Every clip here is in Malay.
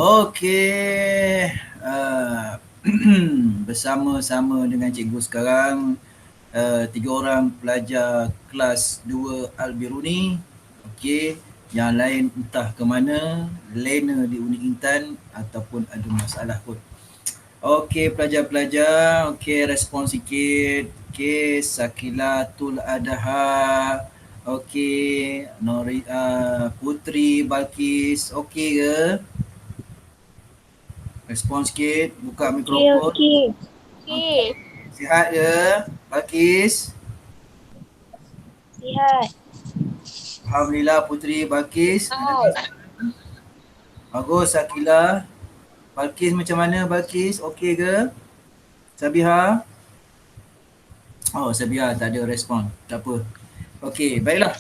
Okey, bersama-sama dengan cikgu sekarang, 3 orang pelajar kelas 2 Al-Biruni. Okey, yang lain entah ke mana, lena di Uni Intan ataupun ada masalah kot. Okey pelajar-pelajar, okey respon sikit. Okey, Sakilatul Adha. Okey, Putri Balkis, okey ke? Respon sikit, buka mikrofon. Okey. Okey. Sihat ke, Balkis? Sihat. Alhamdulillah Putri Balkis. Bagus Sakila. Balkis macam mana Balkis? Okey ke? Sabiha? Oh Sabiha tak ada respon. Tak apa. Okey, baiklah.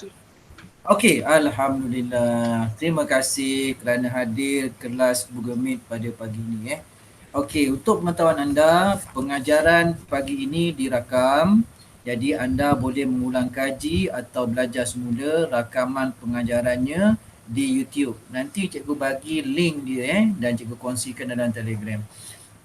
Okey, Alhamdulillah. Terima kasih kerana hadir kelas Google Meet pada pagi ini. Okey, untuk pengetahuan anda, pengajaran pagi ini dirakam. Jadi anda boleh mengulang kaji atau belajar semula rakaman pengajarannya di YouTube. Nanti cikgu bagi link dia dan cikgu kongsikan dalam Telegram.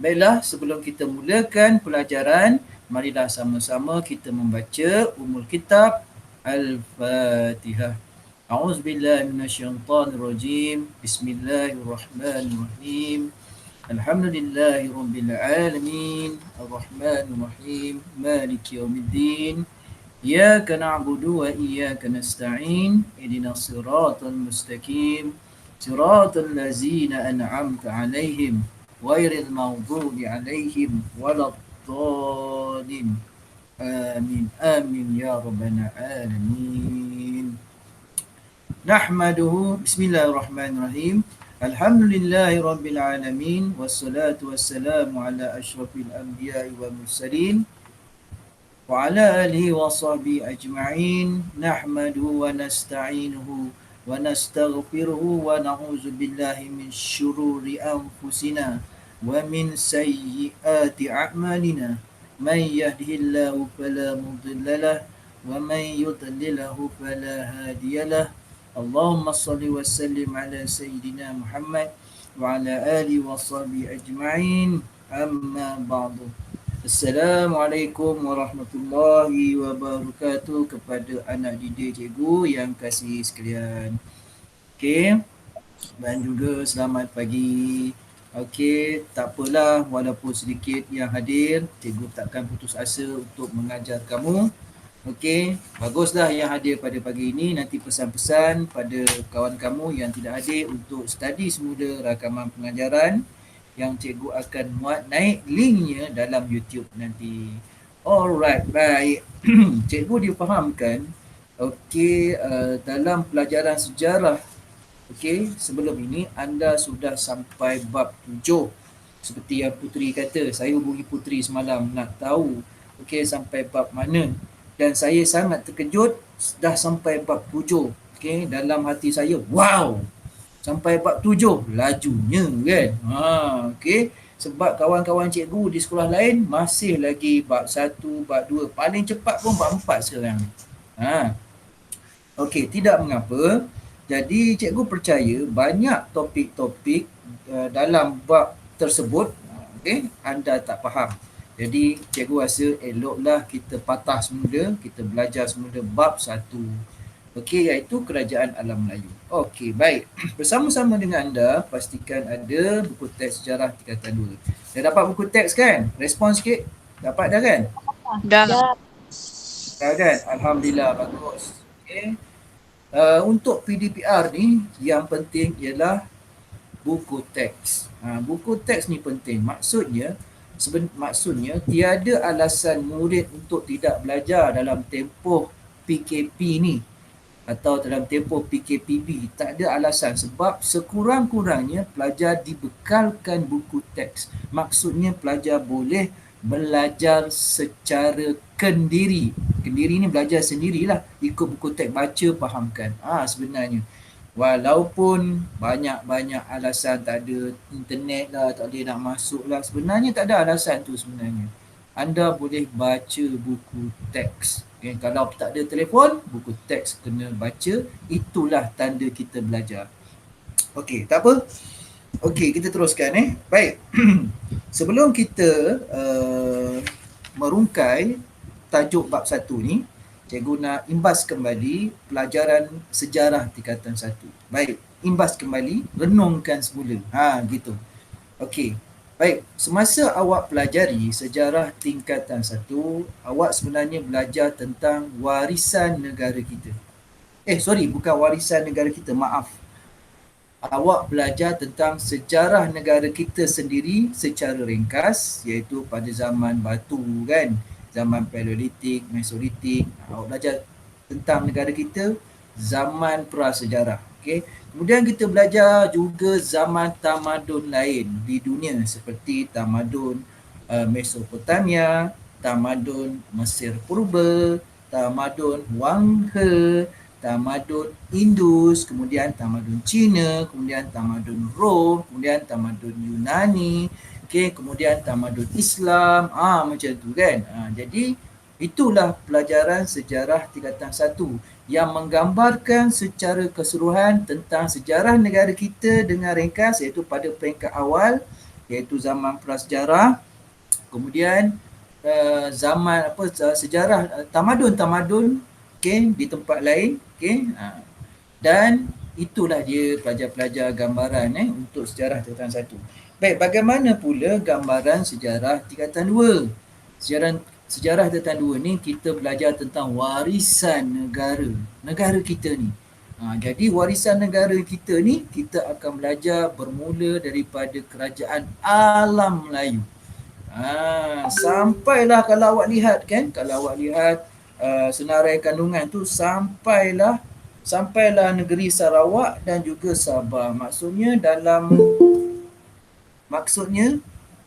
Baiklah, sebelum kita mulakan pelajaran, marilah sama-sama kita membaca Ummul Kitab Al-Fatihah. A'udzubillahi minasyaitonirrajim. Bismillahirrahmanirrahim. Alhamdulillahi rabbil alamin. Arrahmanirrahim. Maliki yaumiddin. Iyyaka na'budu wa iyyaka nasta'in. Ihdinas siratal mustaqim. Siratal ladzina an'amta 'alaihim ghairil maghdubi 'alaihim waladdallin. Amin. Amin ya rabbal alamin. Nahmaduhu. Bismillahirrahmanirrahim. Alhamdulillahi rabbil alamin. Wassalatu wassalamu ala asyrafil anbiya'i wal mursalin. Wa ala alihi wa sahbihi ajma'in. Nahmaduhu wa nasta'inuhu wa nastaghfiruhu wa na'udzu billahi min syururi anfusina wa min sayyiati a'malina. Man yahdihillahu fala mudilla lahu wa man yudlilhu fala hadiyalah. Allahumma salli wa sallim ala sayyidina Muhammad wa ala alihi wa sahbihi ajma'in. Amma ba'du. Assalamualaikum warahmatullahi wabarakatuh kepada anak didik cikgu yang kasih sekalian. Okey, dan juga selamat pagi. Okey, tak apalah walaupun sedikit yang hadir, cikgu takkan putus asa untuk mengajar kamu. Okey, baguslah yang hadir pada pagi ini. Nanti pesan-pesan pada kawan kamu yang tidak hadir untuk study semula rakaman pengajaran yang cikgu akan muat naik linknya dalam YouTube nanti. Alright, baik. Cikgu difahamkan, okey, dalam pelajaran sejarah, okey, sebelum ini anda sudah sampai bab 7. Seperti yang Putri kata, saya hubungi Putri semalam nak tahu, okey, sampai bab mana. Dan saya sangat terkejut dah sampai bab 7. Okey, dalam hati saya, wow, sampai bab 7 lajunya kan. Okey, sebab kawan-kawan cikgu di sekolah lain masih lagi bab 1, bab 2, paling cepat pun bab 4 sekarang. Okey, tidak mengapa. Jadi cikgu percaya banyak topik-topik dalam bab tersebut, okey, anda tak faham. Jadi cikgu rasa eloklah kita patah semula, kita belajar semula bab 1. Okey, iaitu Kerajaan Alam Melayu. Okey, baik. Bersama-sama dengan anda, pastikan ada buku teks sejarah tingkatan 2. Dah dapat buku teks kan? Respon sikit. Dapat dah kan? Dah. Dah kan? Alhamdulillah, bagus. Okey. Untuk PDPR ni, yang penting ialah buku teks. Buku teks ni penting. Maksudnya tiada alasan murid untuk tidak belajar dalam tempoh PKP ni atau dalam tempoh PKPB. Tak ada alasan sebab sekurang-kurangnya pelajar dibekalkan buku teks. Maksudnya pelajar boleh belajar secara kendiri. Kendiri ni belajar sendirilah, ikut buku teks, baca, fahamkan. Sebenarnya walaupun banyak-banyak alasan, tak ada internet lah, tak boleh nak masuk lah, sebenarnya tak ada alasan tu sebenarnya. Anda boleh baca buku teks. Okay, kalau tak ada telefon, buku teks kena baca. Itulah tanda kita belajar. Okey, tak apa. Okey, kita teruskan. Baik. Sebelum kita merungkai tajuk bab 1 ni, cikgu nak imbas kembali pelajaran sejarah tingkatan 1. Baik, imbas kembali, renungkan semula. Gitu. Okey. Baik, semasa awak pelajari sejarah tingkatan 1, awak sebenarnya belajar tentang warisan negara kita. Bukan warisan negara kita, maaf. Awak belajar tentang sejarah negara kita sendiri secara ringkas, iaitu pada zaman batu kan, zaman Paleolitik, Mesolitik. Awak belajar tentang negara kita zaman prasejarah. Okey. Kemudian kita belajar juga zaman tamadun lain di dunia seperti tamadun Mesopotamia, tamadun Mesir Purba, tamadun Wang He, tamadun Indus, kemudian tamadun Cina, kemudian tamadun Rom, kemudian tamadun Yunani, kemudian tamadun Islam, macam tu kan. Jadi itulah pelajaran sejarah tingkatan 1 yang menggambarkan secara keseluruhan tentang sejarah negara kita dengan ringkas, iaitu pada peringkat awal, iaitu zaman prasejarah, kemudian zaman sejarah tamadun-tamadun di tempat lain, dan itulah dia pelajar-pelajar gambaran untuk sejarah tingkatan 1. Baik, bagaimana pula gambaran sejarah tingkatan 2? Sejarah tingkatan 2 ni kita belajar tentang warisan negara kita ni. Jadi warisan negara kita ni kita akan belajar bermula daripada kerajaan Alam Melayu. Sampailah kalau awak lihat kan, senarai kandungan tu sampailah negeri Sarawak dan juga Sabah.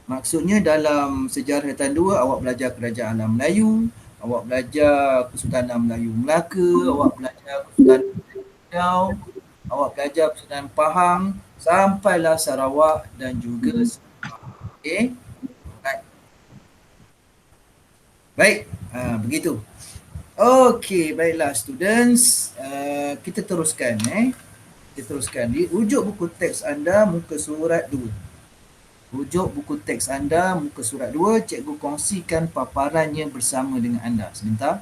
Maksudnya dalam sejarah tingkatan 2 awak belajar kerajaan Alam Melayu, awak belajar Kesultanan Melayu Melaka, awak belajar Kesultanan Melayu Riau, awak belajar Kesultanan Pahang, sampailah Sarawak dan juga Sabah. Okey. Baik, begitu. Okey, baiklah students, kita teruskan. Kita teruskan di rujuk buku teks anda muka surat 2. Rujuk buku teks anda muka surat 2, cikgu kongsikan paparannya bersama dengan anda. Sebentar.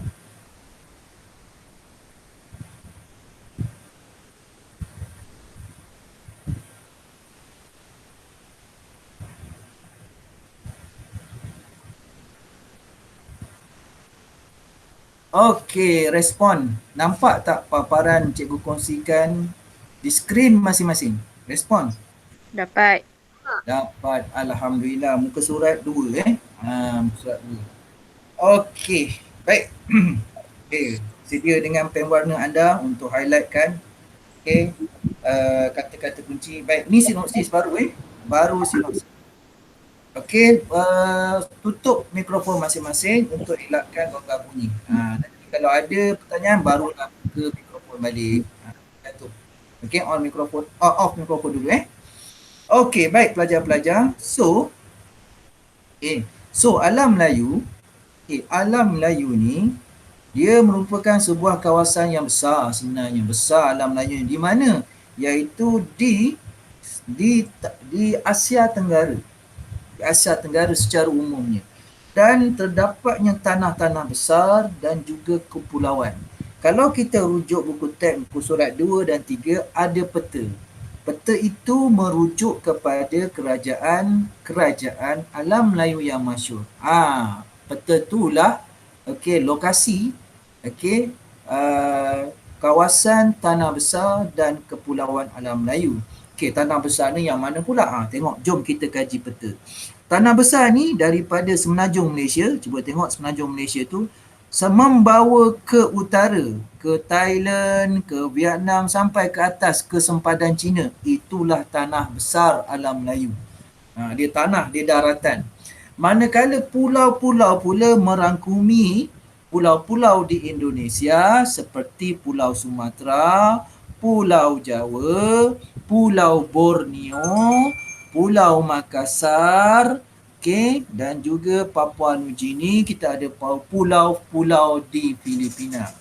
Okey, respon. Nampak tak paparan cikgu kongsikan di skrin masing-masing? Respon. Dapat. Alhamdulillah. Muka surat 2 muka surat 2. Okey, baik. Okey, sedia dengan pen warna anda untuk highlightkan. Okey, kata-kata kunci. Baik, ni sinopsis baru baru sinopsis. Okey, tutup mikrofon masing-masing untuk elakkan gangguan bunyi. Nanti kalau ada pertanyaan barulah buka mikrofon balik. Okey, on mikrofon, off mikrofon dulu Okey, baik pelajar-pelajar. So Alam Melayu, Alam Melayu ni dia merupakan sebuah kawasan yang besar sebenarnya, besar Alam Melayu di mana, iaitu di Asia Tenggara. Di Asia Tenggara secara umumnya, dan terdapatnya tanah-tanah besar dan juga kepulauan. Kalau kita rujuk buku teks muka surat 2 dan 3, ada peta. Peta itu merujuk kepada kerajaan Alam Melayu yang masyhur. Peta itulah lokasi kawasan tanah besar dan kepulauan Alam Melayu. Tanah besar ni yang mana pula? Tengok, jom kita kaji peta. Tanah besar ni daripada Semenanjung Malaysia, cuba tengok Semenanjung Malaysia tu, membawa ke utara, ke Thailand, ke Vietnam, sampai ke atas ke sempadan China. Itulah tanah besar Alam Melayu. Dia tanah, dia daratan. Manakala pulau-pulau pula merangkumi pulau-pulau di Indonesia seperti Pulau Sumatera, Pulau Jawa, Pulau Borneo, Pulau Makassar, dan juga Papua Nugini. Kita ada pulau-pulau di Filipina.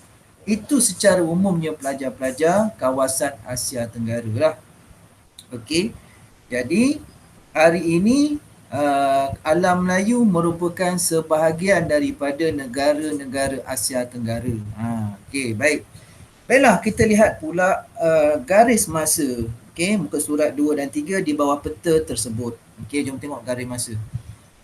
Itu secara umumnya pelajar-pelajar kawasan Asia Tenggara lah. Okey. Jadi hari ini Alam Melayu merupakan sebahagian daripada negara-negara Asia Tenggara. Okey, baik. Baiklah, kita lihat pula garis masa. Okey, muka surat 2 dan 3 di bawah peta tersebut. Okey, jom tengok garis masa.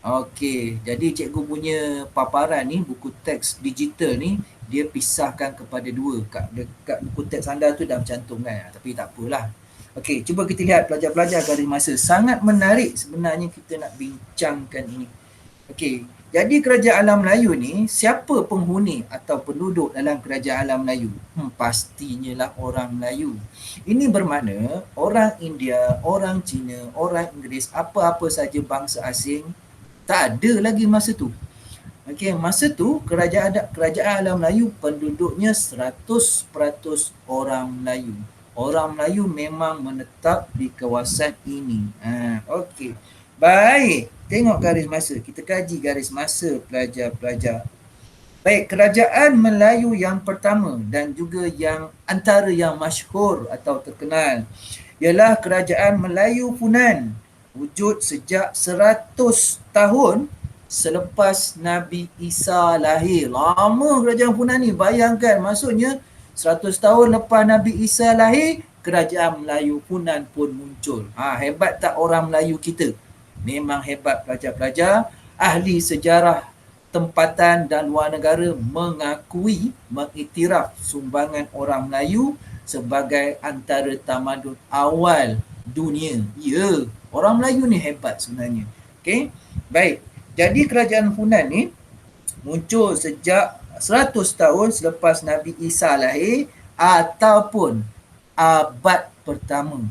Okey, jadi cikgu punya paparan ni, buku teks digital ni, dia pisahkan kepada dua. Dekat buku teks anda tu dah mencantumkan, tapi tak apalah. Okey, cuba kita lihat pelajar-pelajar garis masa. Sangat menarik sebenarnya kita nak bincangkan ini. Okey, jadi kerajaan Alam Melayu ni, siapa penghuni atau penduduk dalam kerajaan Alam Melayu? Pastinya lah orang Melayu. Ini bermakna orang India, orang Cina, orang Inggeris, apa-apa saja bangsa asing, tak ada lagi masa tu. Okey, masa tu kerajaan Alam Melayu penduduknya 100% orang Melayu. Orang Melayu memang menetap di kawasan ini. Okey. Baik, tengok garis masa. Kita kaji garis masa pelajar-pelajar. Baik, kerajaan Melayu yang pertama dan juga yang antara yang masyhur atau terkenal ialah kerajaan Melayu Funan. Wujud sejak 100 tahun selepas Nabi Isa lahir. Lama kerajaan Funan ni, bayangkan, maksudnya 100 tahun lepas Nabi Isa lahir, kerajaan Melayu Funan pun muncul. Hebat tak orang Melayu kita? Memang hebat pelajar-pelajar. Ahli sejarah tempatan dan luar negara mengiktiraf sumbangan orang Melayu sebagai antara tamadun awal dunia. Ya, orang Melayu ni hebat sebenarnya. Okey, baik. Jadi kerajaan Funan ni muncul sejak 100 tahun selepas Nabi Isa lahir ataupun abad pertama.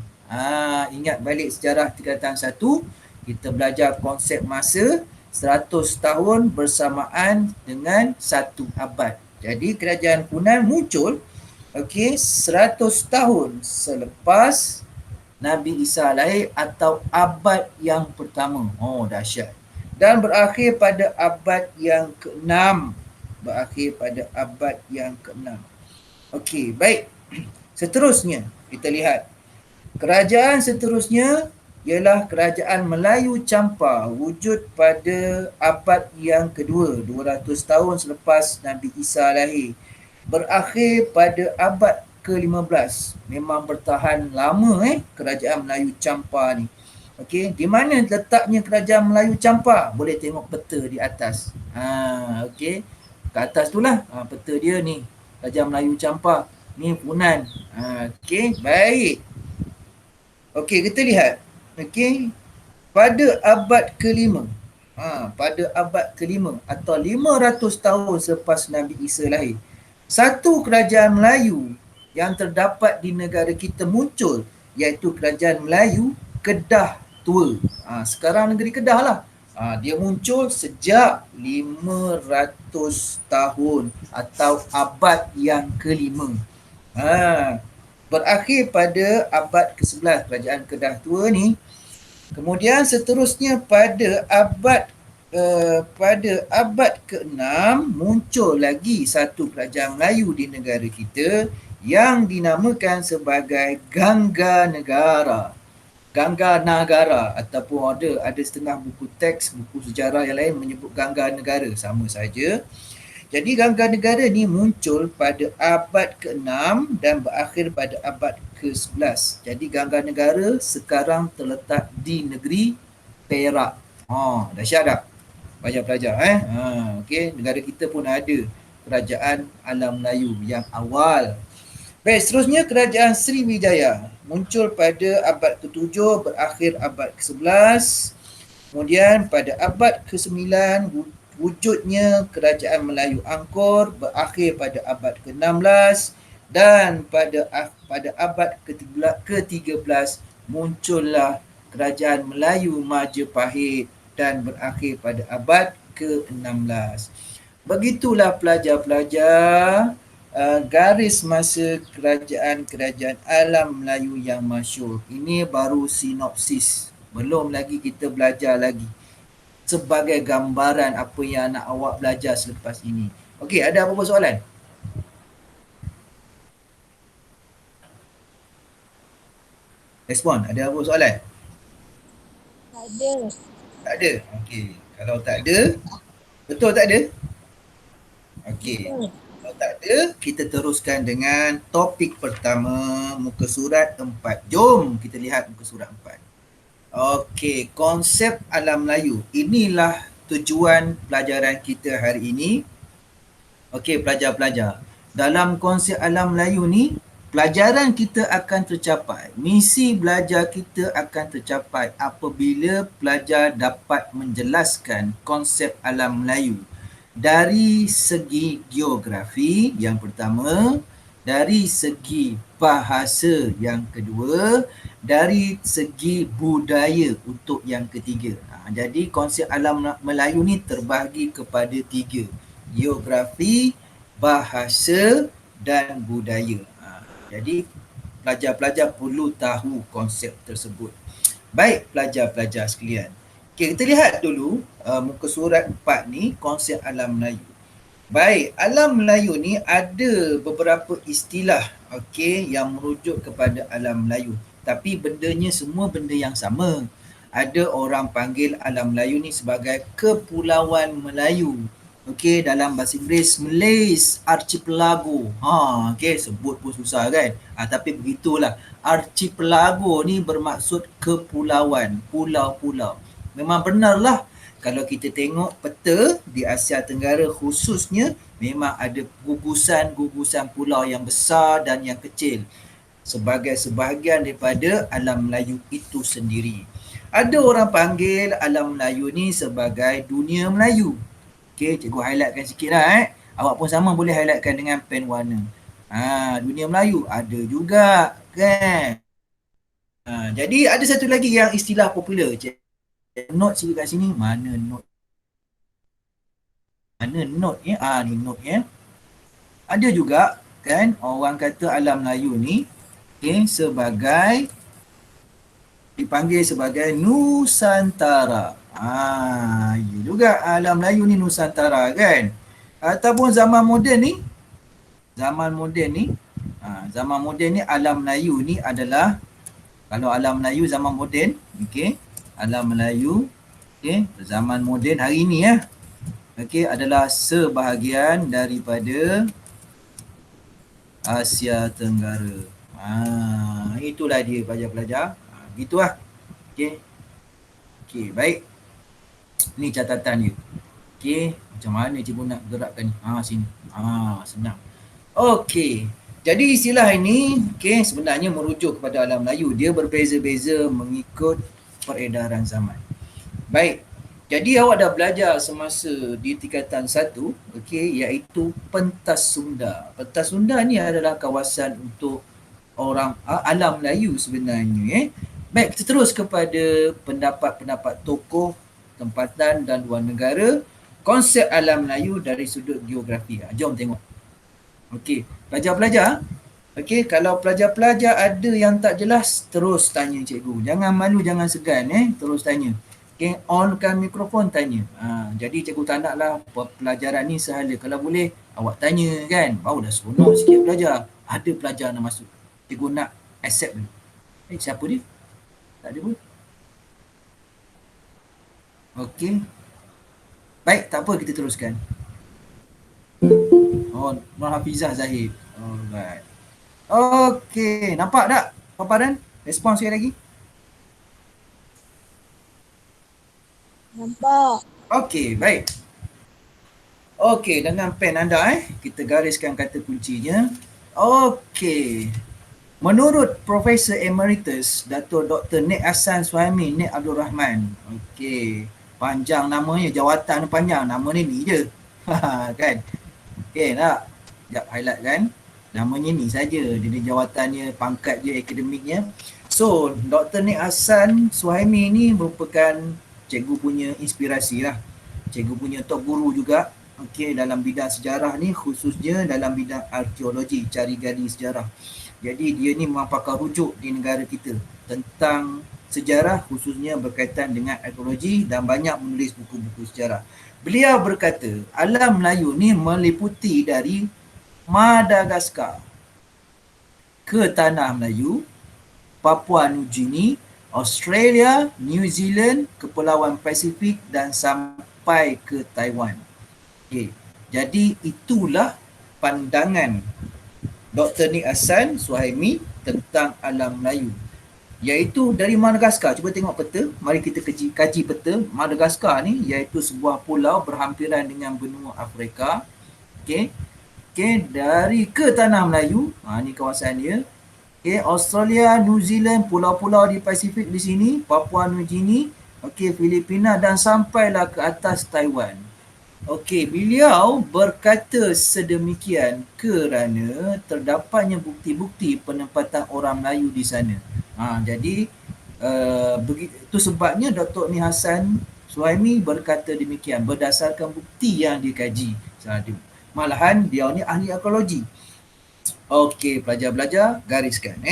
Ingat balik sejarah tingkatan 1, kita belajar konsep masa 100 tahun bersamaan dengan 1 abad. Jadi kerajaan Funan muncul 100 tahun selepas Nabi Isa lahir atau abad yang pertama. Dahsyat. Dan berakhir pada abad yang ke-6. Okey, baik. Seterusnya, kita lihat. Kerajaan seterusnya ialah kerajaan Melayu Campa, wujud pada abad yang kedua, 200 tahun selepas Nabi Isa lahir. Berakhir pada abad ke-15. Memang bertahan lama kerajaan Melayu Campa ni. Okey, di mana letaknya kerajaan Melayu Campa? Boleh tengok peta di atas. Okey. Ke atas tu lah peta dia ni. Kerajaan Melayu Campa. Ni Funan. Okey, baik. Okey, kita lihat. Okey. Pada abad ke-5. Pada abad ke-5 atau 500 tahun selepas Nabi Isa lahir, satu kerajaan Melayu yang terdapat di negara kita muncul, iaitu kerajaan Melayu Kedah Tua. Sekarang negeri Kedah lah. Dia muncul sejak 500 tahun atau abad yang ke-5. Berakhir pada abad ke-11 kerajaan Kedah Tua ni. Kemudian seterusnya pada abad ke-6 muncul lagi satu kerajaan Melayu di negara kita yang dinamakan sebagai Gangga Negara. Gangga Nagara, ataupun ada setengah buku teks, buku sejarah yang lain menyebut Gangga Negara, sama saja. Jadi Gangga Negara ni muncul pada abad ke-6 dan berakhir pada abad ke-11. Jadi Gangga Negara sekarang terletak di negeri Perak. Dahsyat tak pelajar-pelajar? Okey, negara kita pun ada kerajaan Alam Melayu yang awal. Baik, seterusnya kerajaan Sriwijaya muncul pada abad ke-7, berakhir abad ke-11. Kemudian pada abad ke-9 wujudnya kerajaan Melayu Angkor, berakhir pada abad ke-16, dan pada abad ke-13 muncullah kerajaan Melayu Majapahit dan berakhir pada abad ke-16. Begitulah pelajar-pelajar garis masa kerajaan-kerajaan Alam Melayu yang masyhur. Ini baru sinopsis. Belum lagi kita belajar lagi sebagai gambaran apa yang nak awak belajar selepas ini. Okey, ada apa-apa soalan? Respon, ada apa soalan? ada. Tak ada. Okey. Kalau tak ada, betul tak ada? Okey. Betul. Kalau tak ada, kita teruskan dengan topik pertama, muka surat 4. Jom kita lihat muka surat 4. Okey, konsep alam Melayu. Inilah tujuan pelajaran kita hari ini. Okey, pelajar-pelajar. Dalam konsep alam Melayu ni, pelajaran kita akan tercapai. Misi belajar kita akan tercapai apabila pelajar dapat menjelaskan konsep alam Melayu. Dari segi geografi yang pertama, dari segi bahasa yang kedua, dari segi budaya untuk yang ketiga. Jadi konsep alam Melayu ni terbahagi kepada 3. Geografi, bahasa dan budaya. Jadi pelajar-pelajar perlu tahu konsep tersebut. Baik pelajar-pelajar sekalian. Okay, kita lihat dulu muka surat 4 ni, konsep alam Melayu. Baik, alam Melayu ni ada beberapa istilah yang merujuk kepada alam Melayu. Tapi bendanya semua benda yang sama. Ada orang panggil alam Melayu ni sebagai Kepulauan Melayu. Dalam bahasa Inggeris, Malays Archipelago. Sebut pun susah kan? Tapi begitulah. Archipelago ni bermaksud kepulauan, pulau-pulau. Memang benarlah, kalau kita tengok peta di Asia Tenggara khususnya, memang ada gugusan-gugusan pulau yang besar dan yang kecil sebagai sebahagian daripada alam Melayu itu sendiri. Ada orang panggil alam Melayu ni sebagai dunia Melayu. Cikgu highlightkan sikit lah. Awak pun sama boleh highlightkan dengan pen warna. Dunia Melayu ada juga kan. Jadi ada satu lagi yang istilah popular. Note sikit kat sini. Mana note? Mana note ya? Ni note ya. Ada juga kan orang kata alam Melayu ni sebagai, dipanggil sebagai Nusantara. Ya juga alam Melayu ni Nusantara kan. Ataupun zaman moden ni, zaman moden ni alam Melayu ni adalah, kalau alam Melayu zaman moden, alam Melayu zaman moden hari ni ya, adalah sebahagian daripada Asia Tenggara. Itulah dia pelajar-pelajar. Gitulah. Okey, baik. Ni catatan dia. Macam mana cikgu nak gerakkan ni? Sini. Senang. Okey. Jadi istilah ini sebenarnya merujuk kepada alam Melayu. Dia berbeza-beza mengikut peredaran zaman. Baik. Jadi awak dah belajar semasa di tingkatan 1, iaitu pentas Sunda. Pentas Sunda ni adalah kawasan untuk orang alam Melayu sebenarnya. Baik, kita terus kepada pendapat-pendapat tokoh tempatan dan luar negara konsep alam Melayu dari sudut geografi. Jom tengok. Pelajar-pelajar, kalau pelajar-pelajar ada yang tak jelas, terus tanya cikgu. Jangan malu, jangan segan, terus tanya. Onkan mikrofon, tanya. Jadi cikgu tak naklah pelajaran ni sehala. Kalau boleh, awak tanya kan. Baru dah seronok sikit belajar. Ada pelajar nak masuk. Cikgu nak accept dulu. Siapa dia? Tak ada pun. Baik, tak apa, kita teruskan. Nur Hafizah Zahid. Alright. Nampak tak paparan? Respon sekali lagi. Nampak. Baik. Dengan pen anda kita gariskan kata kuncinya. Menurut Profesor Emeritus Dato' Dr. Nik Hassan Suhaimi Nik Abdul Rahman. Panjang namanya, jawatan panjang, nama ni je. Kan? Tak? Sekejap highlight kan. Namanya ni saja, dia jawatannya, pangkat dia, akademiknya. So, Dr. Nik Hassan Suhaimi ni merupakan cikgu punya inspirasi lah. Cikgu punya top guru juga. Dalam bidang sejarah ni, khususnya dalam bidang arkeologi, cari gali sejarah. Jadi dia ni memang pakar rujuk di negara kita tentang sejarah, khususnya berkaitan dengan arkeologi, dan banyak menulis buku-buku sejarah. Beliau berkata, alam Melayu ni meliputi dari Madagaskar ke Tanah Melayu, Papua New Guinea, Australia, New Zealand, Kepulauan Pasifik dan sampai ke Taiwan. Okay. Jadi itulah pandangan Dr. Nik Hassan Suhaimi tentang alam Melayu. Iaitu dari Madagaskar. Cuba tengok peta. Mari kita kaji peta. Madagaskar ni iaitu sebuah pulau berhampiran dengan benua Afrika. Okay. Okay. Dari ke tanah Melayu. Ni kawasan dia. Okay. Australia, New Zealand, pulau-pulau di Pasifik di sini. Papua New Guinea. Okay. Filipina dan sampailah ke atas Taiwan. Okey, beliau berkata sedemikian kerana terdapatnya bukti-bukti penempatan orang Melayu di sana. Jadi begitu sebabnya Dr. Nik Hassan Suhaimi berkata demikian berdasarkan bukti yang dikaji. Malahan dia ni ahli arkeologi. Okey, pelajar-pelajar gariskan.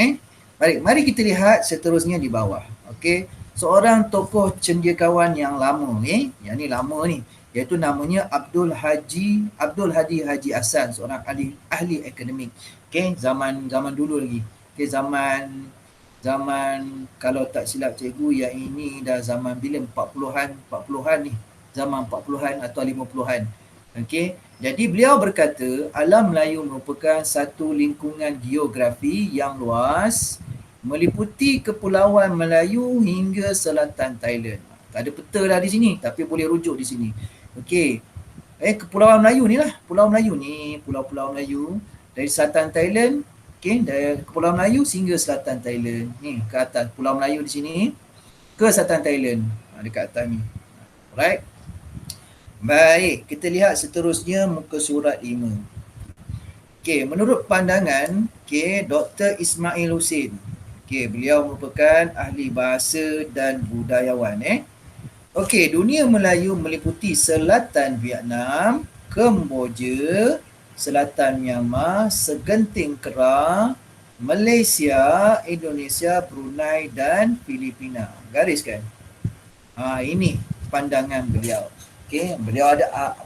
Baik, mari kita lihat seterusnya di bawah. Okey, seorang tokoh cendekiawan yang lama yang ni lama ni, iaitu namanya Abdul Hadi Haji Hassan, seorang ahli akademik. Okey, zaman dulu lagi. Okey, zaman kalau tak silap cikgu, yang ini dah zaman bila 40-an ni. Zaman 40-an atau 50-an. Okey, jadi beliau berkata alam Melayu merupakan satu lingkungan geografi yang luas meliputi Kepulauan Melayu hingga selatan Thailand. Tak ada peta dah di sini tapi boleh rujuk di sini. Okey. Kepulauan Melayu ni lah. Pulau Melayu ni, pulau-pulau Melayu dari selatan Thailand, okey, dari Kepulauan Melayu hingga selatan Thailand. Ni ke atas Pulau Melayu di sini ke selatan Thailand. Dekat atas ni. Alright. Baik, kita lihat seterusnya muka surat 5. Okey, menurut pandangan Dr. Ismail Husin. Okey, beliau merupakan ahli bahasa dan budayawan Okey, dunia Melayu meliputi selatan Vietnam, Kemboja, selatan Myanmar, segenting Kedah, Malaysia, Indonesia, Brunei dan Filipina. Gariskan. Ini pandangan beliau. Okay, beliau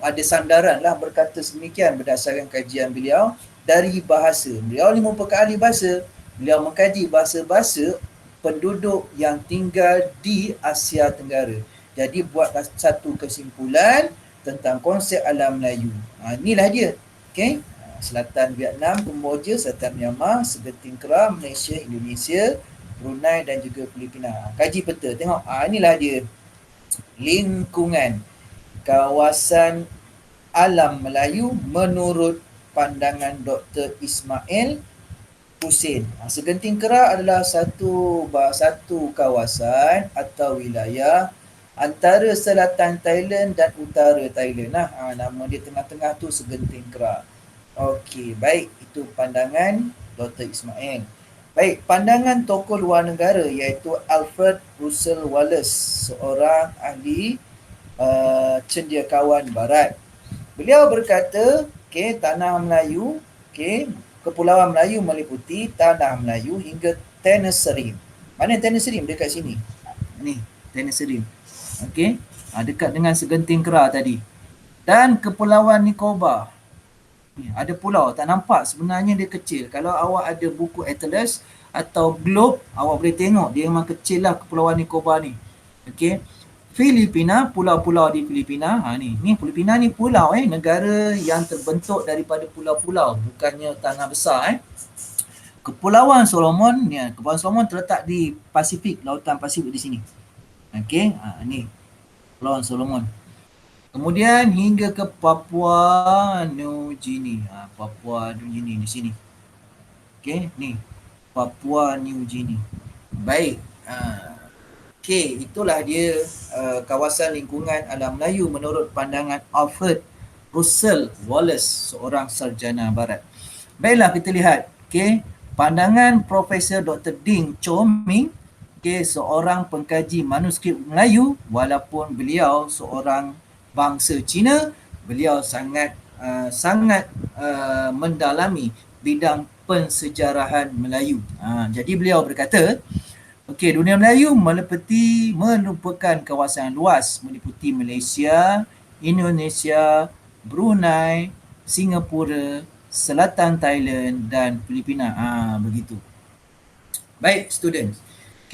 ada sandaran lah berkata sedemikian berdasarkan kajian beliau dari bahasa. Beliau ni merupakan ahli bahasa. Beliau mengkaji bahasa-bahasa penduduk yang tinggal di Asia Tenggara. Jadi buat satu kesimpulan tentang konsep alam Melayu. Inilah dia. Okay. Selatan Vietnam, Kemboja, selatan Myanmar, segenting Kedah, Malaysia, Indonesia, Brunei dan juga Filipina. Kaji peta. Tengok. Inilah dia. Lingkungan kawasan alam Melayu menurut pandangan Dr. Ismail Husin. Segenting Kedah adalah satu kawasan atau wilayah antara selatan Thailand dan utara Thailand. Nama dia tengah-tengah tu Segenting Kedah. Okey, baik, itu pandangan Dr. Ismail. Baik, pandangan tokoh luar negara iaitu Alfred Russel Wallace, seorang ahli cendekiawan barat. Beliau berkata, tanah Melayu, Kepulauan Melayu meliputi tanah Melayu hingga Tenasserim. Mana Tenasserim? Dekat sini. Ni, Tenasserim. Dekat dengan Segenting Kedah tadi. Dan Kepulauan Nicobar. Ada pulau, tak nampak, sebenarnya dia kecil. Kalau awak ada buku atlas atau globe, awak boleh tengok dia memang kecil lah Kepulauan Nicobar ni. Filipina, pulau-pulau di Filipina. Ni Filipina ni pulau negara yang terbentuk daripada pulau-pulau, bukannya tanah besar Kepulauan Solomon, Kepulauan Solomon terletak di Pasifik, lautan Pasifik di sini. Ni Kepulauan Solomon. Kemudian hingga ke Papua New Guinea. Papua New Guinea di sini. Ni Papua New Guinea. Baik. Itulah dia kawasan lingkungan alam Melayu menurut pandangan Alfred Russel Wallace, seorang sarjana barat. Baiklah, kita lihat. Pandangan Profesor Dr. Ding Cho Ming, seorang pengkaji manuskrip Melayu, walaupun beliau seorang bangsa Cina, beliau sangat mendalami bidang pensejarahan Melayu. Jadi beliau berkata, dunia Melayu merupakan kawasan luas meliputi Malaysia, Indonesia, Brunei, Singapura, selatan Thailand dan Filipina. Begitu. Baik, students.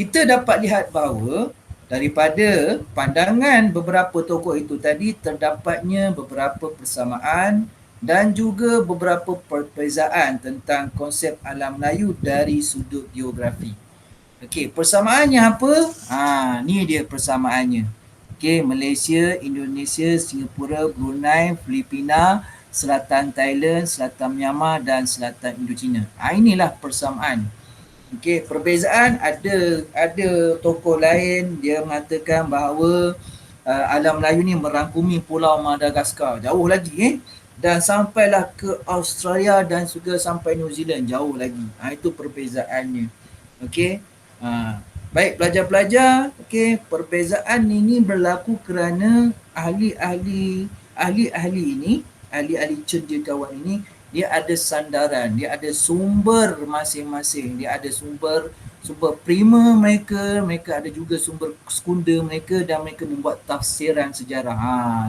kita dapat lihat bahawa daripada pandangan beberapa tokoh itu tadi terdapatnya beberapa persamaan dan juga beberapa perbezaan tentang konsep alam Melayu dari sudut geografi. Okey, persamaannya apa? Ni dia persamaannya. Okey, Malaysia, Indonesia, Singapura, Brunei, Filipina, Selatan Thailand, Selatan Myanmar dan Selatan Indochina. Inilah persamaan. Okey, perbezaan ada tokoh lain dia mengatakan bahawa alam Melayu ni merangkumi Pulau Madagaskar, jauh lagi dan sampailah ke Australia dan juga sampai New Zealand, jauh lagi. Itu perbezaannya. Okey. Baik pelajar-pelajar, okey, perbezaan ini berlaku kerana ahli-ahli ini, ahli-ahli cendekiawan ini, dia ada sandaran, dia ada sumber masing-masing, dia ada sumber prima mereka, mereka ada juga sumber sekunda mereka dan mereka membuat tafsiran sejarah.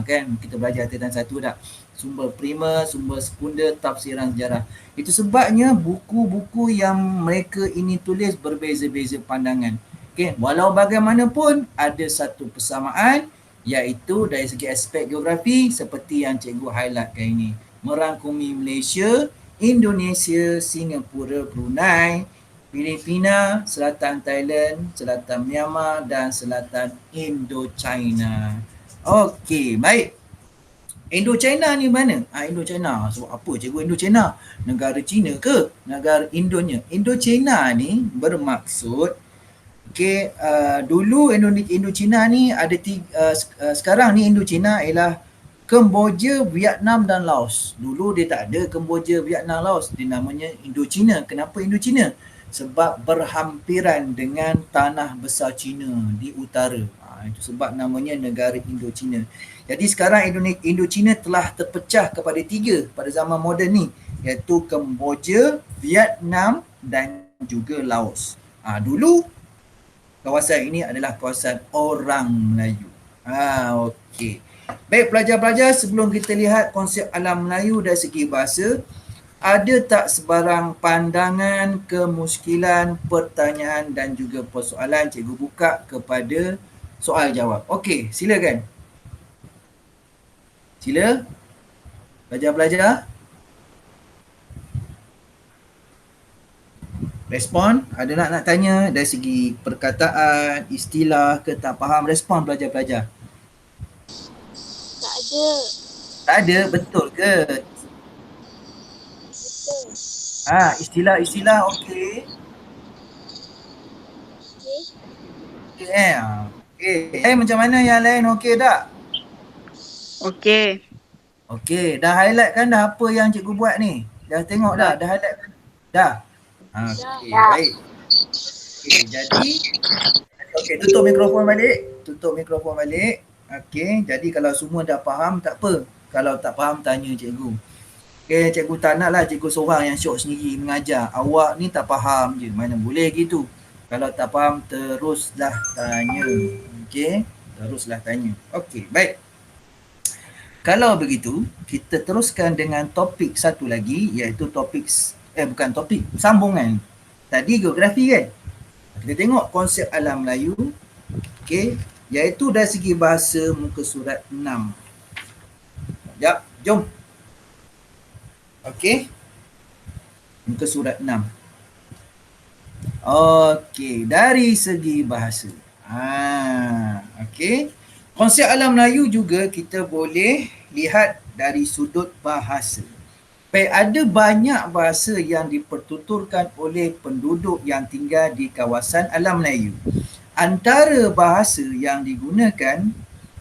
Kan kita belajar tentang satu dah. Sumber prima, sumber sekunda, tafsiran sejarah. Itu sebabnya buku-buku yang mereka ini tulis berbeza-beza pandangan. Okay. Walau bagaimanapun ada satu persamaan iaitu dari segi aspek geografi seperti yang cikgu highlightkan ini. Merangkumi Malaysia, Indonesia, Singapura, Brunei, Filipina, Selatan Thailand, Selatan Myanmar dan Selatan Indochina. Okey, baik. Indochina ni mana? Indochina. Sebab apa cikgu Indochina? Negara China ke? Negara Indonya? Indochina ni bermaksud dulu Indochina ni ada sekarang ni Indochina ialah Kemboja, Vietnam dan Laos. Dulu dia tak ada Kemboja, Vietnam, Laos. Dia namanya Indochina. Kenapa Indochina? Sebab berhampiran dengan tanah besar China di utara. Itu sebab namanya negara Indochina. Jadi sekarang Indochina telah terpecah kepada 3 pada zaman moden ni, iaitu Kemboja, Vietnam dan juga Laos. Dulu kawasan ini adalah kawasan orang Melayu. Okey. Baik pelajar-pelajar, sebelum kita lihat konsep alam Melayu dari segi bahasa, ada tak sebarang pandangan, kemuskilan, pertanyaan dan juga persoalan? Cikgu buka kepada soal jawab. Okey, silakan. Sila. Pelajar-pelajar. Respon. Ada nak tanya dari segi perkataan, istilah ke tak faham? Respon pelajar-pelajar. Tak ada. Tak ada, betul ke? Betul. Istilah-istilah okey. Okey. Okey. Macam mana yang lain okey tak? Okey. Okey, dah highlight kan dah apa yang cikgu buat ni? Dah tengok dah? Dah highlight kan? Dah? Okey, baik. Okey, jadi tutup mikrofon balik. Okey, jadi kalau semua dah faham tak apa. Kalau tak faham tanya cikgu. Okey, cikgu tak naklah cikgu seorang yang syok sendiri mengajar. Awak ni tak faham je. Mana boleh gitu. Kalau tak faham teruslah tanya. Okey, teruslah tanya. Okey, baik. Kalau begitu, kita teruskan dengan topik satu lagi, iaitu sambungan. Tadi geografi kan? Kita tengok konsep alam Melayu, okey, iaitu dari segi bahasa muka surat 6. Sekejap, jom. Okey. Muka surat 6. Okey, dari segi bahasa. Okey. Konsep alam Melayu juga kita boleh lihat dari sudut bahasa. Baik, ada banyak bahasa yang dipertuturkan oleh penduduk yang tinggal di kawasan alam Melayu. Antara bahasa yang digunakan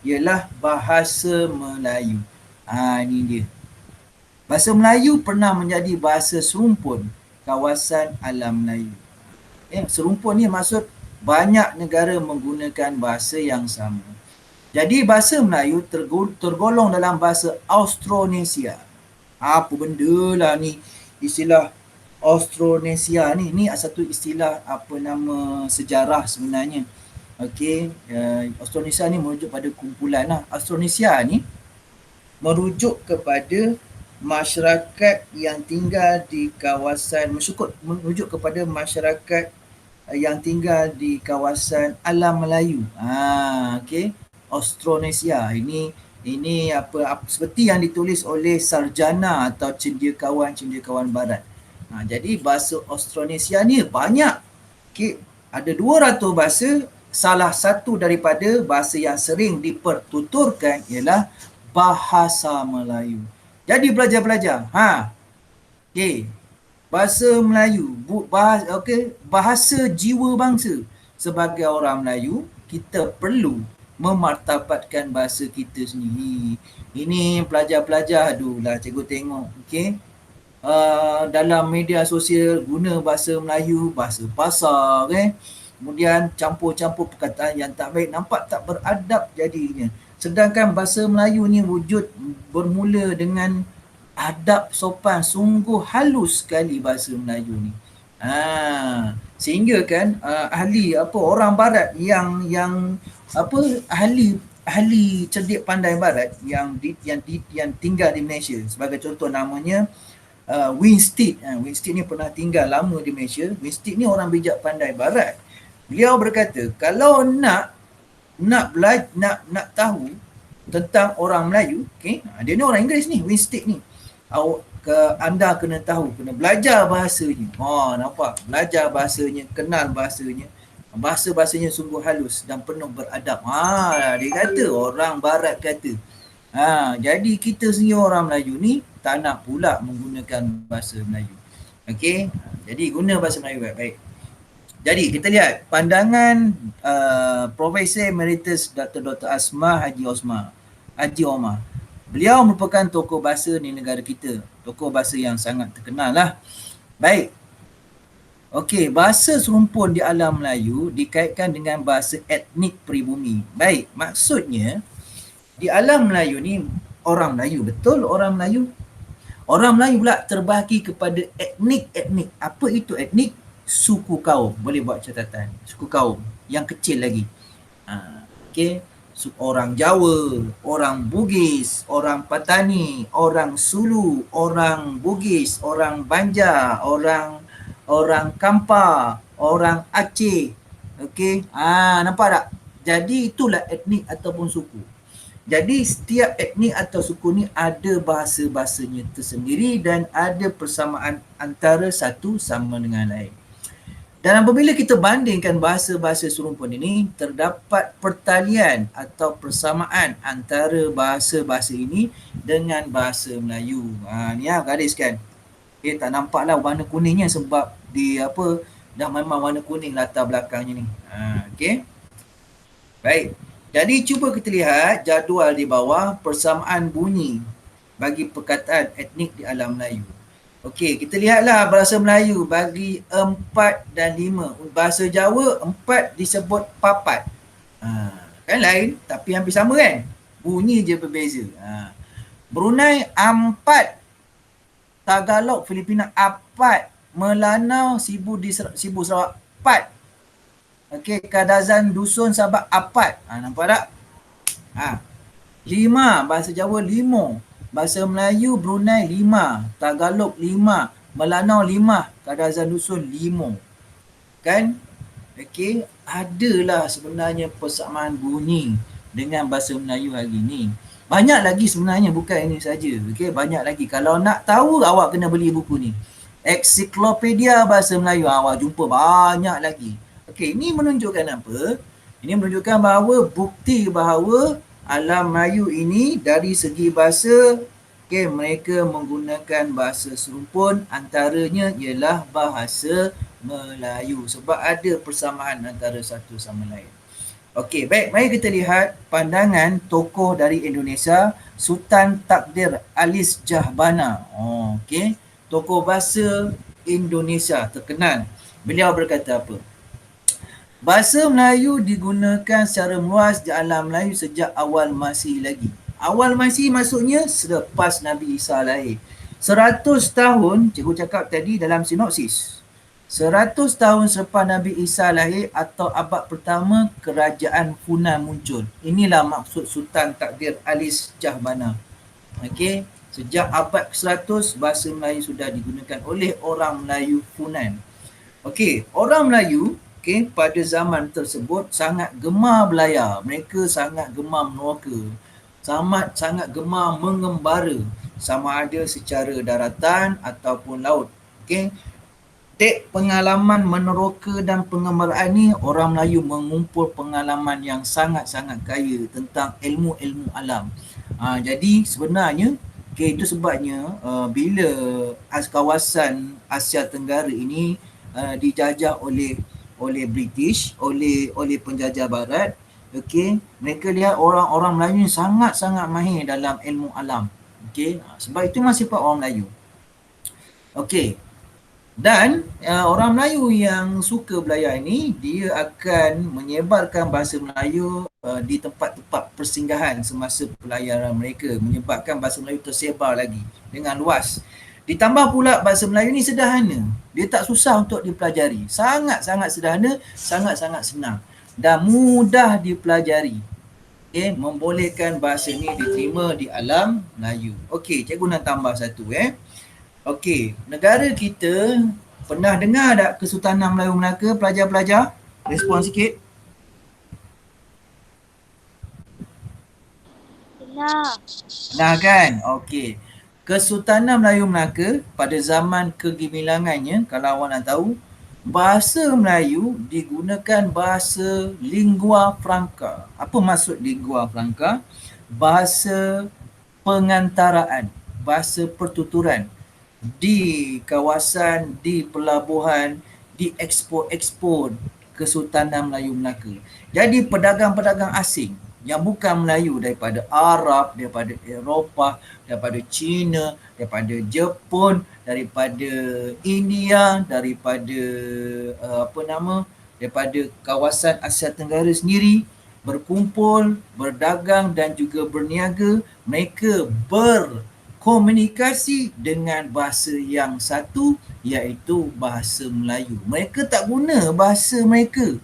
ialah bahasa Melayu. Ini dia. Bahasa Melayu pernah menjadi bahasa serumpun kawasan alam Melayu. Serumpun ni maksud banyak negara menggunakan bahasa yang sama. Jadi bahasa Melayu tergolong dalam bahasa Austronesia. Apa benda lah ni istilah Austronesia ni? Ni satu istilah sejarah sebenarnya. Okey, Austronesia ni merujuk pada kumpulan lah. Austronesia ni merujuk kepada masyarakat yang tinggal di kawasan, merujuk kepada masyarakat yang tinggal di kawasan alam Melayu. Okey. Austronesia. Ini apa seperti yang ditulis oleh sarjana atau cendekiawan barat. Jadi bahasa Austronesia ni banyak. Okey, ada 200 bahasa. Salah satu daripada bahasa yang sering dipertuturkan ialah bahasa Melayu. Jadi belajar. Okey. Bahasa Melayu, bahasa jiwa bangsa. Sebagai orang Melayu, kita perlu memartabatkan bahasa kita sendiri. Ini pelajar-pelajar, aduhlah cikgu tengok, okey. Dalam media sosial guna bahasa Melayu, bahasa pasar, kemudian campur-campur perkataan yang tak baik, nampak tak beradab jadinya. Sedangkan bahasa Melayu ni wujud bermula dengan adab sopan, sungguh halus sekali bahasa Melayu ni. Sehingga kan orang barat yang ahli cerdik pandai barat yang tinggal di Malaysia, sebagai contoh namanya Winstead. Winstead ni pernah tinggal lama di Malaysia. Winstead ni orang bijak pandai barat. Beliau berkata, kalau nak tahu tentang orang Melayu, okay, dia ni orang Inggeris ni, Winstead ni. Anda kena tahu, kena belajar bahasanya. Nampak? Belajar bahasanya, kenal bahasanya. Bahasa-bahasanya sungguh halus dan penuh beradab. Dia kata, orang barat kata. Jadi kita sendiri orang Melayu ni tak nak pula menggunakan bahasa Melayu. Okey? Jadi guna bahasa Melayu baik-baik. Jadi kita lihat pandangan Profesor Emeritus Dr. Asmah Haji Omar. Beliau merupakan tokoh bahasa di negara kita. Tokoh bahasa yang sangat terkenal lah. Baik. Okey, bahasa serumpun di alam Melayu dikaitkan dengan bahasa etnik peribumi. Baik, maksudnya di alam Melayu ni orang Melayu. Betul orang Melayu? Orang Melayu pula terbahagi kepada etnik-etnik. Apa itu etnik? Suku kaum. Boleh buat catatan. Suku kaum yang kecil lagi. Okey. Orang Jawa, orang Bugis, orang Patani, orang Sulu, orang Bugis, orang Banjar, orang Kampar, orang Aceh. Okey. Nampak tak? Jadi itulah etnik ataupun suku. Jadi setiap etnik atau suku ni ada bahasa-bahasanya tersendiri dan ada persamaan antara satu sama dengan lain. Dan apabila kita bandingkan bahasa-bahasa serumpun ini, terdapat pertalian atau persamaan antara bahasa-bahasa ini dengan bahasa Melayu. Ni garis kan. Okay, tak nampaklah warna kuningnya sebab dah memang warna kuning latar belakangnya ni. Okey. Baik. Jadi cuba kita lihat jadual di bawah persamaan bunyi bagi perkataan etnik di alam Melayu. Okey, kita lihatlah bahasa Melayu bagi 4 dan 5. Bahasa Jawa 4 disebut papat. Kan lain tapi hampir sama kan? Bunyi je berbeza. Brunei 4. Tagalog Filipina 4. Melanau Sibu Sarawak 4. Okey, Kadazan Dusun Sabah 4. Nampak tak? 5. Bahasa Jawa 5. Bahasa Melayu Brunei 5, Tagalog 5, Melanau 5, Kadazan Dusun 5. Kan? Okey, adalah sebenarnya persamaan bunyi dengan bahasa Melayu hari ni. Banyak lagi sebenarnya, bukan ini saja. Okey, banyak lagi. Kalau nak tahu, awak kena beli buku ni. Ensiklopedia Bahasa Melayu. Awak jumpa banyak lagi. Okey, ini menunjukkan apa? Ini menunjukkan bahawa bukti bahawa alam Melayu ini dari segi bahasa, mereka menggunakan bahasa serumpun, antaranya ialah bahasa Melayu sebab ada persamaan antara satu sama lain. Okey, baik, mari kita lihat pandangan tokoh dari Indonesia, Sultan Takdir Alis Jahbana. Okey, tokoh bahasa Indonesia terkenal. Beliau berkata apa? Bahasa Melayu digunakan secara meluas di alam Melayu sejak awal Masihi lagi. Awal Masihi maksudnya selepas Nabi Isa lahir. 100 tahun, cikgu cakap tadi dalam sinopsis. 100 tahun selepas Nabi Isa lahir atau abad pertama kerajaan Funan muncul. Inilah maksud Sultan Takdir Alis Jahbana. Okey, sejak abad ke-100 bahasa Melayu sudah digunakan oleh orang Melayu Funan. Okey, orang Melayu okey, pada zaman tersebut sangat gemar belayar. Mereka sangat gemar meneroka. Sangat gemar mengembara, sama ada secara daratan ataupun laut. Okey. Pengalaman meneroka dan pengembaraan ni, orang Melayu mengumpul pengalaman yang sangat-sangat kaya tentang ilmu-ilmu alam. Jadi sebenarnya, itu sebabnya bila kawasan Asia Tenggara ini dijajah oleh British, oleh penjajah barat, mereka lihat orang-orang Melayu ni sangat-sangat mahir dalam ilmu alam. Sebab itu masih sifat orang Melayu. Dan orang Melayu yang suka belayar ini, dia akan menyebarkan bahasa Melayu di tempat-tempat persinggahan semasa pelayaran mereka, menyebabkan bahasa Melayu tersebar lagi dengan luas. Ditambah pula bahasa Melayu ni sederhana, dia tak susah untuk dipelajari, sangat-sangat sederhana, sangat-sangat senang dan mudah dipelajari. Membolehkan bahasa ni diterima di alam Melayu. Cikgu nak tambah satu. Negara kita pernah dengar tak Kesultanan Melayu Melaka, pelajar-pelajar? Respon sikit. Pernah kan? Kesultanan Melayu Melaka pada zaman kegemilangannya, kalau awak nak tahu, bahasa Melayu digunakan bahasa lingua franca. Apa maksud lingua franca? Bahasa pengantaraan, bahasa pertuturan di kawasan, di pelabuhan, di ekspor Kesultanan Melayu Melaka. Jadi pedagang-pedagang asing yang bukan Melayu, daripada Arab, daripada Eropah, daripada China, daripada Jepun, daripada India, daripada daripada kawasan Asia Tenggara sendiri, berkumpul, berdagang dan juga berniaga. Mereka berkomunikasi dengan bahasa yang satu, iaitu bahasa Melayu. Mereka tak guna bahasa mereka.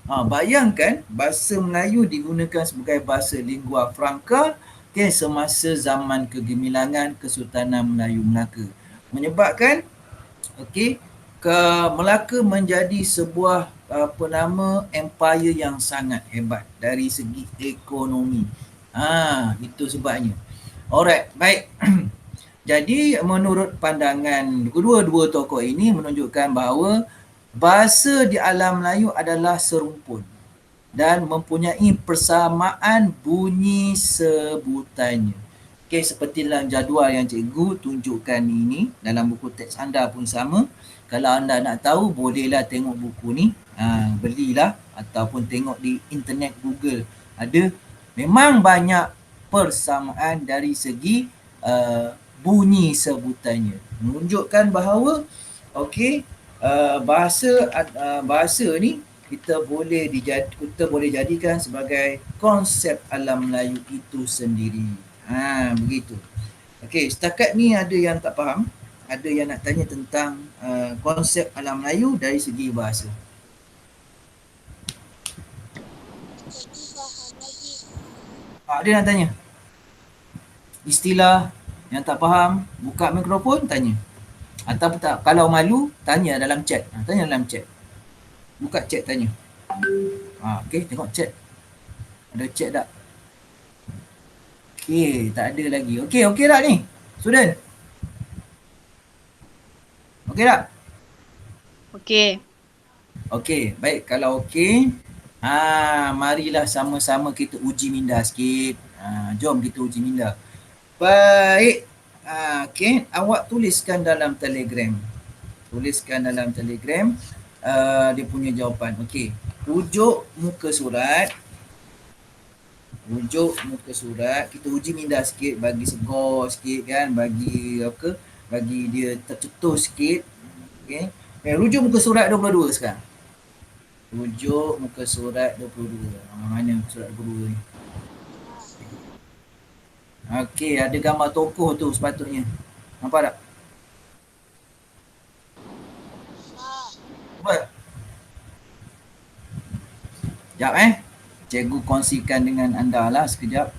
Bayangkan bahasa Melayu digunakan sebagai bahasa lingua franca semasa zaman kegemilangan Kesultanan Melayu Melaka. Menyebabkan Melaka menjadi sebuah empire yang sangat hebat dari segi ekonomi. Itu sebabnya. Alright, baik. Jadi menurut pandangan kedua-dua tokoh ini menunjukkan bahawa bahasa di alam Melayu adalah serumpun dan mempunyai persamaan bunyi sebutannya. Seperti dalam jadual yang cikgu tunjukkan ini, dalam buku teks anda pun sama. Kalau anda nak tahu, bolehlah tengok buku ni, belilah ataupun tengok di internet Google. Ada memang banyak persamaan dari segi bunyi sebutannya. Menunjukkan bahawa bahasa ni kita boleh jadikan sebagai konsep alam Melayu itu sendiri. Begitu. Setakat ni ada yang tak faham? Ada yang nak tanya tentang konsep alam Melayu dari segi bahasa? Ada nak tanya? Istilah yang tak faham, buka mikrofon, tanya. Atau tak, kalau malu, tanya dalam chat. Tanya dalam chat. Buka chat, tanya. Tengok chat. Ada chat tak? Tak ada lagi. Okey tak ni? Student? Okey tak? Okey, baik. Kalau okey, marilah sama-sama kita uji minda sikit. Jom kita uji minda. Baik. Awak tuliskan dalam Telegram. Dia punya jawapan. Rujuk muka surat. Kita uji minda sikit, bagi segor sikit kan, bagi dia tercetus sikit. Rujuk muka surat 22 sekarang. Rujuk muka surat 22. Mana surat 22 ni? Ada gambar tokoh tu sepatutnya. Nampak tak? Nampak? Sekejap cikgu kongsikan dengan anda lah sekejap.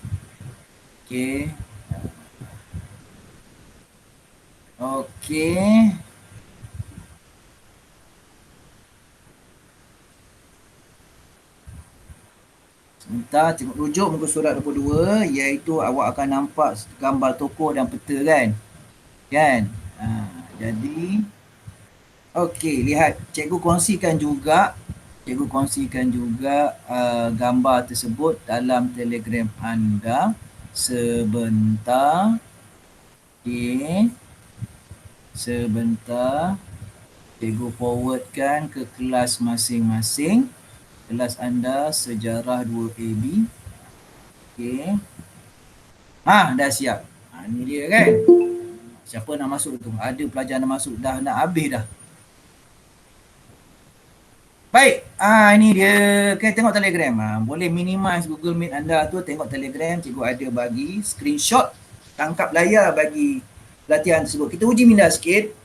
Sebentar, tengok rujuk muka surat 22, iaitu awak akan nampak gambar tokoh dan peta kan? Kan? Jadi, okey, lihat. Cikgu kongsikan juga gambar tersebut dalam Telegram anda sebentar. Okey. Sebentar. Cikgu forwardkan ke kelas masing-masing. Kelas anda sejarah 2AB. Okey. Dah siap. Ni dia kan. Siapa nak masuk tu? Ada pelajar nak masuk. Dah nak habis dah. Baik, ini dia. Okay, tengok Telegram. Boleh minimize Google Meet anda tu, tengok Telegram. Cikgu ada bagi screenshot, tangkap layar bagi latihan tersebut. Kita uji minda sikit.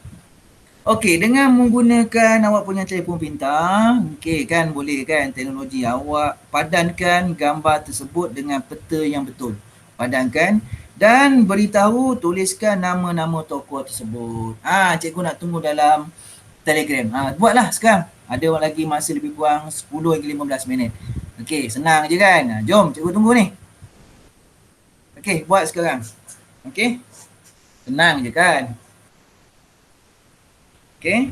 Okey, dengan menggunakan awak punya telefon pintar, okey kan, boleh kan, teknologi awak padankan gambar tersebut dengan peta yang betul. Padankan dan beritahu, tuliskan nama-nama tokoh tersebut. Cikgu nak tunggu dalam Telegram. Buatlah sekarang. Ada lagi masa lebih kurang 10 hingga 15 minit. Okey, senang je kan. Jom, cikgu tunggu ni. Okey, buat sekarang. Okey. Senang je kan. Okey.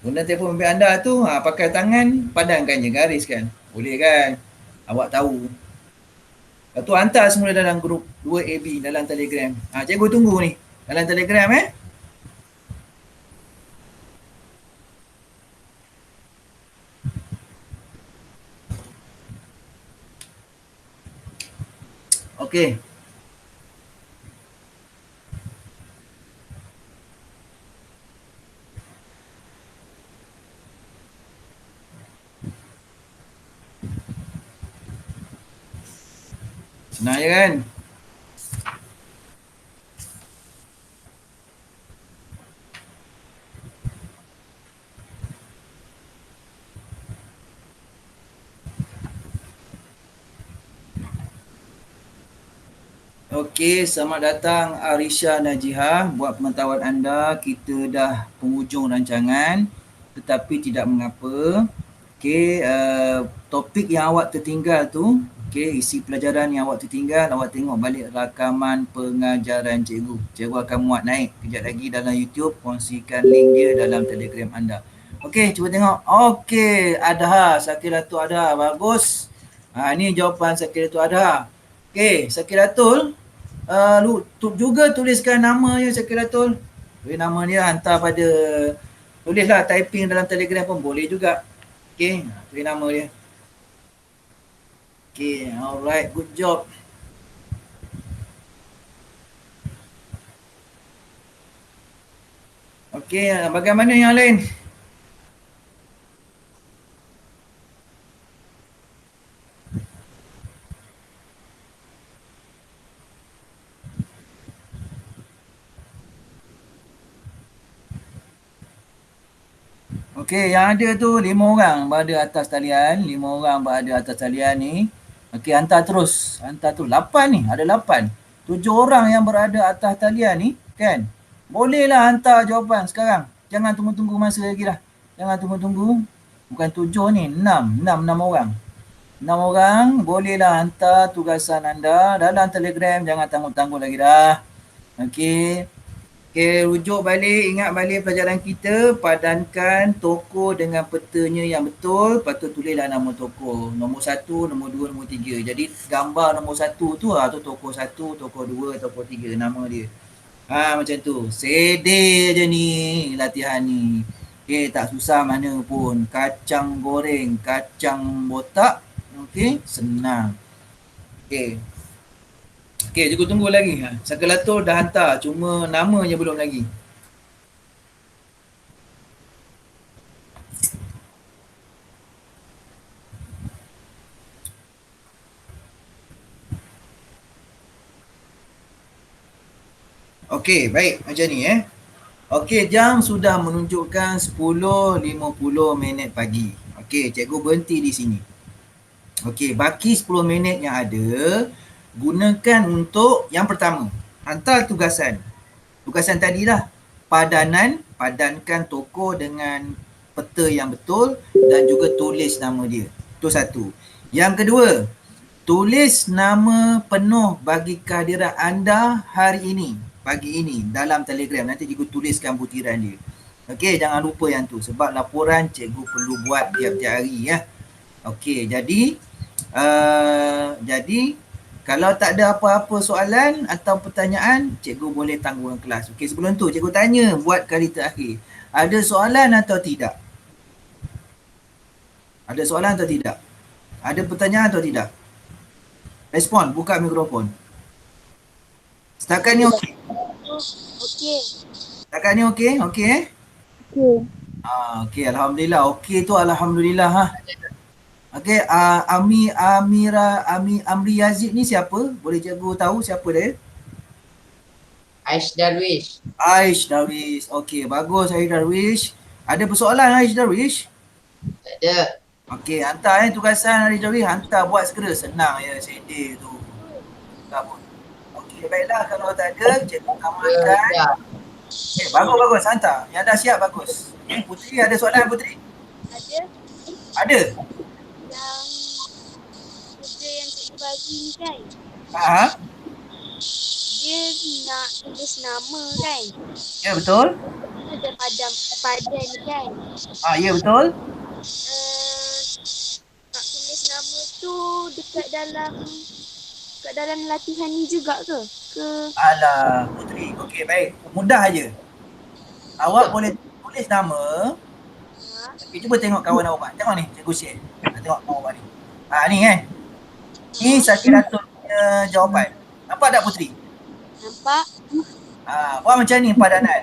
Guna telefon bimbit anda tu, pakai tangan, padankan je, gariskan. Boleh kan? Awak tahu. Lepas tu hantar semula dalam grup 2AB dalam Telegram. Cikgu tunggu ni. Dalam Telegram Okey. Senang je kan? Okey, selamat datang Arisha Najihah. Buat pengetahuan anda, kita dah penghujung rancangan, tetapi tidak mengapa. Okey, topik yang awak tertinggal tu, okey, isi pelajaran yang awak tertinggal, awak tengok balik rakaman pengajaran cikgu. Cikgu akan muat naik kejap lagi dalam YouTube, kongsikan link dia dalam Telegram anda. Okey, cuba tengok. Okey, Adha, Sakiratul Adha, bagus. Ni jawapan Sakiratul Adha. Okey, Sakiratul, juga tuliskan nama dia Sakiratul. Tulis nama dia, hantar pada, tulislah typing dalam Telegram pun boleh juga. Okey, tulis nama dia. Okey, alright, good job. Okey, bagaimana yang lain? Okey, yang ada tu 5 orang berada atas talian. 5 orang berada atas talian ni. Okey, hantar terus. 8 ni, ada 8. 7 orang yang berada atas talian ni, kan? Bolehlah hantar jawapan sekarang. Jangan tunggu-tunggu masa lagi lah. Jangan tunggu-tunggu. Bukan 7 ni, 6 orang. 6 orang, bolehlah hantar tugasan anda dalam Telegram. Jangan tangguh-tangguh lagi dah. Okey. Okey, rujuk balik, ingat balik pelajaran kita, padankan tokoh dengan petanya yang betul, lepas tu tulislah nama tokoh. Nombor 1, nombor 2, nombor 3. Jadi gambar nombor 1 tu tu tokoh 1, tokoh 2, tokoh 3, nama dia. Macam tu. Sedih je ni latihan ni. Okey, tak susah mana pun. Kacang goreng, kacang botak. Okey, senang. Okey. Okey, cikgu tunggu lagi. Sakiratul dah hantar, cuma namanya belum lagi. Okey, baik. Macam ni Okey, jam sudah menunjukkan 10.50 minit pagi. Okey, cikgu berhenti di sini. Okey, baki 10 minit yang ada, gunakan untuk yang pertama, hantar tugasan. Tugasan tadilah, padankan tokoh dengan peta yang betul dan juga tulis nama dia. Itu satu. Yang kedua, tulis nama penuh bagi kehadiran anda hari ini, pagi ini dalam Telegram. Nanti cikgu tuliskan butiran dia. Okey, jangan lupa yang tu sebab laporan cikgu perlu buat tiap-tiap hari ya. Okey, jadi kalau tak ada apa-apa soalan atau pertanyaan, cikgu boleh tangguhkan kelas. Okey, sebelum tu cikgu tanya buat kali terakhir. Ada soalan atau tidak? Ada soalan atau tidak? Ada pertanyaan atau tidak? Respon, buka mikrofon. Setakat ni okey? Okey. Setakat ni okey? Okey? Okey. Okey, alhamdulillah. Okey tu alhamdulillah ha. Okey, Amri Yazid ni siapa? Boleh cikgu tahu siapa dia? Aish Darwish. Aish Darwish. Okey, bagus Aish Darwish. Ada persoalan Aish Darwish? Tak ada. Okey, hantar tugasan Aish Darwish, hantar buat segera, senang ya sedih tu. Tak pun. Okey, baiklah kalau tak ada cikgu tamatkan. Ya. Okey, bagus hantar. Yang dah siap bagus. Okey, Putri ada soalan Putri? Ada Ada. yang kerja yang cikgu bagi ni kan. Ha? Dia nak tulis nama kan. Ya betul. Ada padan ni kan. Ya betul. Nak tulis nama tu dekat dalam latihan ni juga ke? Alah Putri. Okey baik. Mudah aja. Awak boleh tulis nama. Okay, cuba tengok kawan awak. Tengok ni, cikgu share. Tengok kawan awak ni. Ni kan. Ni Sakiratul punya jawapan. Nampak tak Putri? Nampak? Buat macam ni padanan.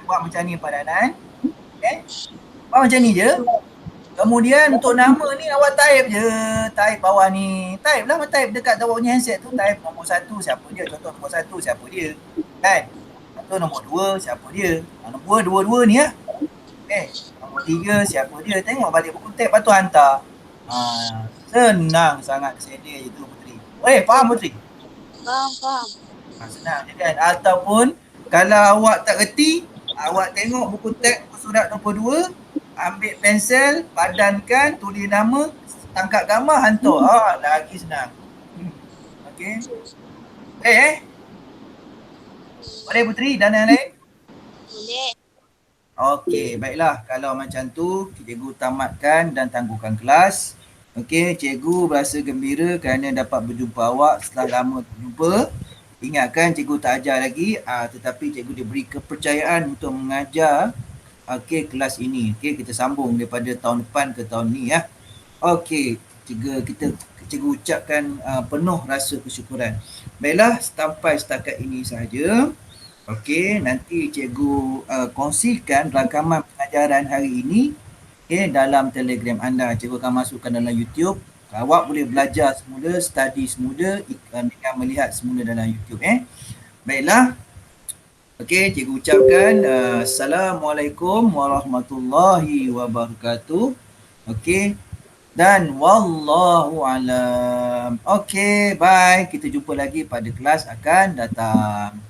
Buat macam ni padanan. Okay. Buat macam ni je. Kemudian untuk nama ni awak type je. Type bawah ni. Type lah, type dekat awak punya handset tu. Type nombor 1 siapa dia. Contoh nombor 1 siapa dia. Kan? Contoh nombor 2 siapa dia. Nombor 2 ni lah. Okay. Nombor 3 siapa dia. Tengok balik buku teks lepas tu hantar. Senang sangat sedih je tu Putri. Faham Putri? Faham. Senang je kan. Ataupun kalau awak tak reti, awak tengok buku teks surat nombor 2, ambil pensel, padankan, tulis nama, tangkap gambar, hantar. Lagi senang. Okey. Boleh Putri dan yang lain? Boleh. Okey, baiklah. Kalau macam tu, cikgu tamatkan dan tangguhkan kelas. Okey, cikgu berasa gembira kerana dapat berjumpa awak setelah lama berjumpa. Ingatkan cikgu tak ajar lagi, tetapi cikgu diberi kepercayaan untuk mengajar kelas ini. Okey, kita sambung daripada tahun depan ke tahun ni ya. Okey, cikgu ucapkan penuh rasa kesyukuran. Baiklah, sampai setakat ini sahaja. Okey, nanti cikgu kongsikan rakaman pengajaran hari ini dalam Telegram anda. Cikgu akan masukkan dalam YouTube. Awak boleh belajar semula, study semula dengan melihat semula dalam YouTube. Baiklah. Okey, cikgu ucapkan Assalamualaikum warahmatullahi wabarakatuh. Okey. Dan wallahu alam. Okey, bye. Kita jumpa lagi pada kelas akan datang.